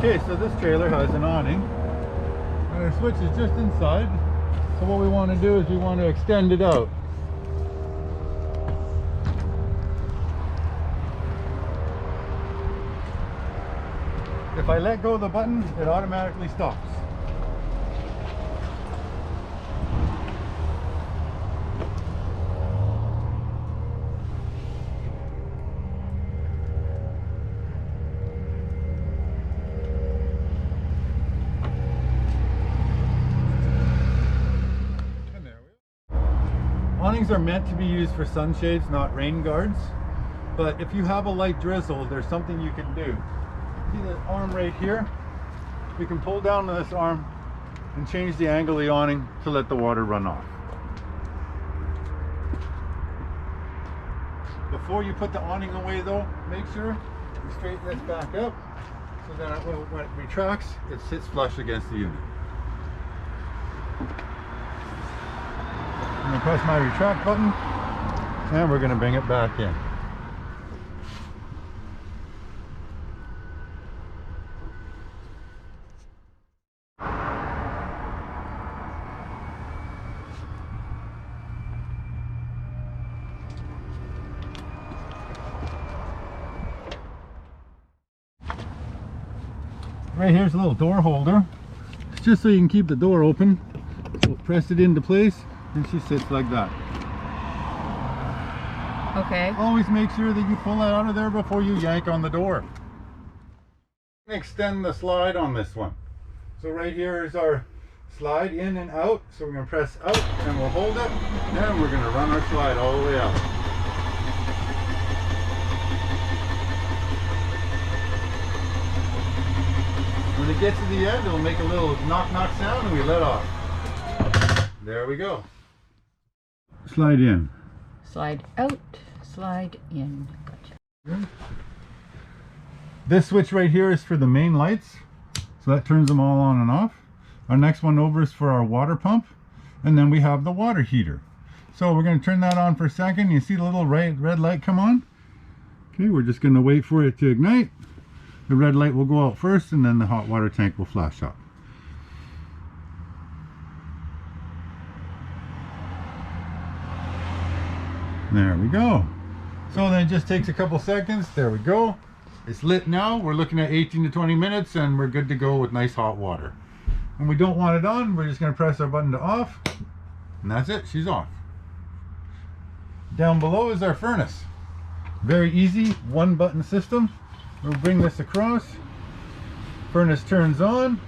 Okay, so this trailer has an awning and our switch is just inside. So what we want to do is we want to extend it out. If I let go of the button, it automatically stops. Awnings are meant to be used for sunshades, not rain guards. But if you have a light drizzle, there's something you can do. See the arm right here? We can pull down this arm and change the angle of the awning to let the water run off. Before you put the awning away though, make sure you straighten this back up so that when it retracts, it sits flush against the unit. I'm going to press my retract button and we're going to bring it back in. Right here's a little door holder. It's just so you can keep the door open. So press it into place and she sits like that. Okay. Always make sure that you pull that out of there before you yank on the door. Extend the slide on this one. So right here is our slide in and out. So we're going to press out and we'll hold it. And we're going to run our slide all the way out. When it gets to the end, it'll make a little knock knock sound and we let off. There we go. Slide in. Slide out, slide in. Gotcha. This switch right here is for the main lights. So that turns them all on and off. Our next one over is for our water pump. And then we have the water heater. So we're going to turn that on for a second. You see the little red light come on? Okay, we're just going to wait for it to ignite. The red light will go out first and then the hot water tank will flash up. There we go. So then it just takes a couple seconds. There we go. It's lit now. We're looking at 18 to 20 minutes and we're good to go with nice hot water. When we don't want it on, we're just going to press our button to off. And that's it. She's off. Down below is our furnace. Very easy. One button system. We'll bring this across. Furnace turns on.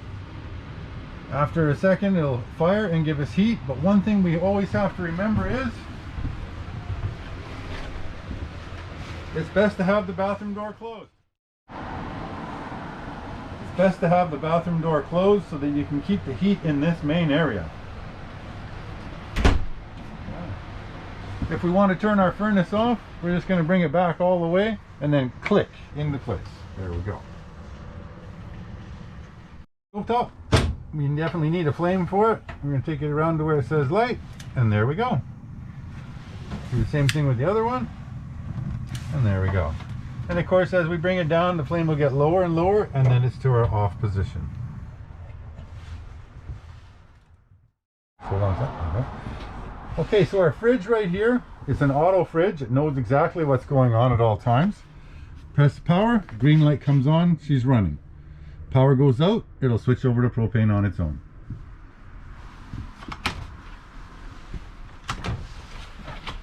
After a second, it'll fire and give us heat. But one thing we always have to remember is it's best to have the bathroom door closed. It's best to have the bathroom door closed so that you can keep the heat in this main area. If we want to turn our furnace off, we're just going to bring it back all the way and then click into place. There we go. Stovetop. We definitely need a flame for it. We're going to take it around to where it says light, and there we go. Do the same thing with the other one. And there we go. And of course, as we bring it down, the flame will get lower and lower, and then it's to our off position. Hold on a second. Okay, so our fridge right here is an auto fridge. It knows exactly what's going on at all times. Press the power, green light comes on, she's running. Power goes out, it'll switch over to propane on its own.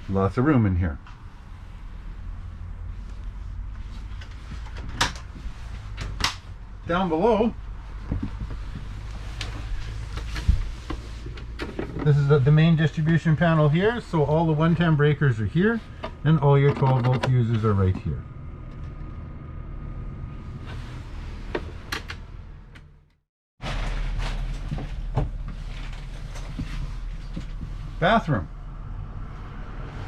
Lots of room in here. Down below, this is the main distribution panel here, so all the 110 breakers are here and all your 12 volt fuses are right here. Bathroom.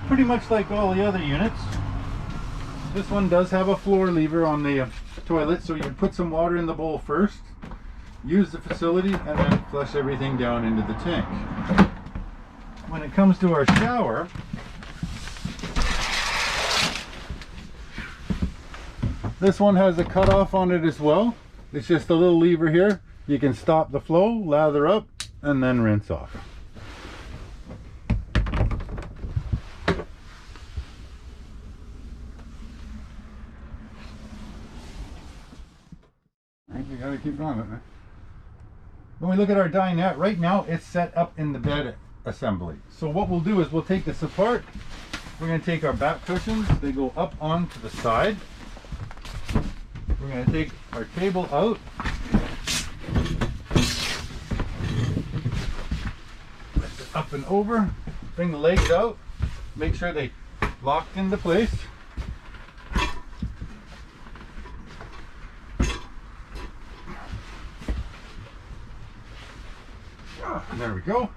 Pretty much like all the other units. This one does have a floor lever on the toilet, so you put some water in the bowl first, use the facility, and then flush everything down into the tank. When it comes to our shower, this one has a cutoff on it as well, It's just a little lever here. You can stop the flow, lather up, and then rinse off. You gotta keep going with it. When we look at our dinette, right now it's set up in the bed assembly. So what we'll do is we'll take this apart. We're going to take our back cushions. They go up onto the side. We're going to take our table out. Lift it up and over. Bring the legs out. Make sure they locked into place. There we go.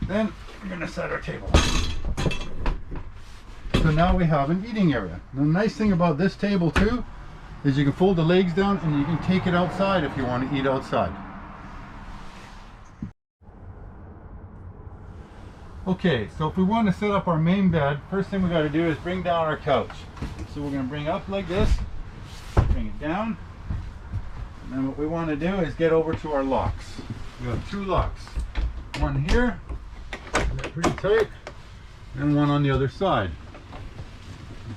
Then we're going to set our table up. So now we have an eating area. The nice thing about this table too is you can fold the legs down and you can take it outside if you want to eat outside. Okay, so if we want to set up our main bed, first thing we got to do is bring down our couch. So we're going to bring up like this, bring it down, and then what we want to do is get over to our locks. We have two locks. One here, they're pretty tight, and one on the other side.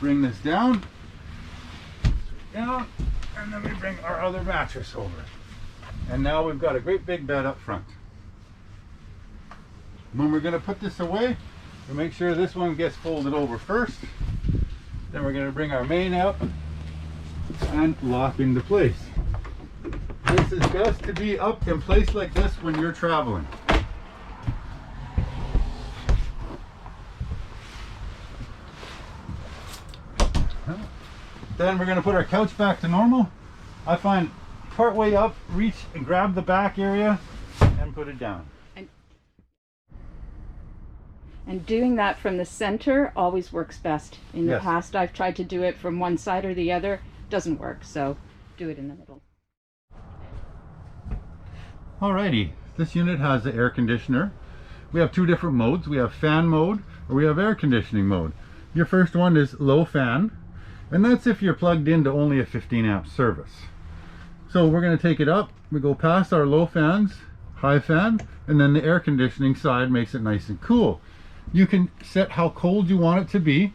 Bring this down, and then we bring our other mattress over. And now we've got a great big bed up front. When we're going to put this away, we make sure this one gets folded over first. Then we're going to bring our main up and lock into place. This is best to be up in place like this when you're traveling. Then we're going to put our couch back to normal. I find part way up, reach and grab the back area and put it down. And doing that from the center always works best. In the Yes. past, I've tried to do it from one side or the other. Doesn't work, so do it in the middle. Alrighty, this unit has the air conditioner. We have two different modes. We have fan mode or we have air conditioning mode. Your first one is low fan, and that's if you're plugged into only a 15 amp service. So we're going to take it up, we go past our low fans, high fan, and then the air conditioning side makes it nice and cool. You can set how cold you want it to be,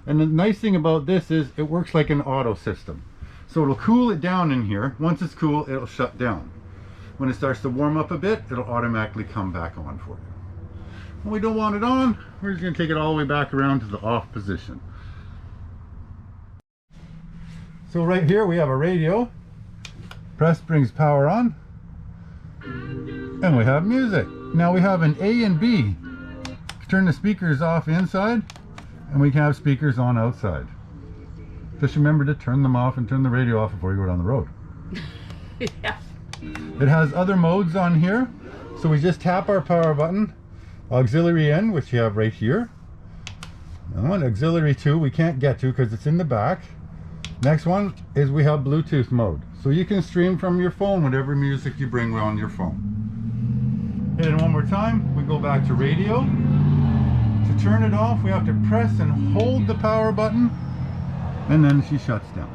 and the nice thing about this is it works like an auto system. So it'll cool it down in here. Once it's cool, it'll shut down. When it starts to warm up a bit, it'll automatically come back on for you. When we don't want it on, we're just going to take it all the way back around to the off position. So right here we have a radio. Press brings power on. And we have music. Now we have an A and B. Turn the speakers off inside, and we can have speakers on outside. Just remember to turn them off and turn the radio off before you go down the road. Yeah. It has other modes on here. So we just tap our power button. Auxiliary in, which you have right here. And auxiliary 2 we can't get to because it's in the back. Next one is we have Bluetooth mode. So you can stream from your phone whatever music you bring on your phone. Hit it one more time, we go back to radio. To turn it off, we have to press and hold the power button, and then she shuts down.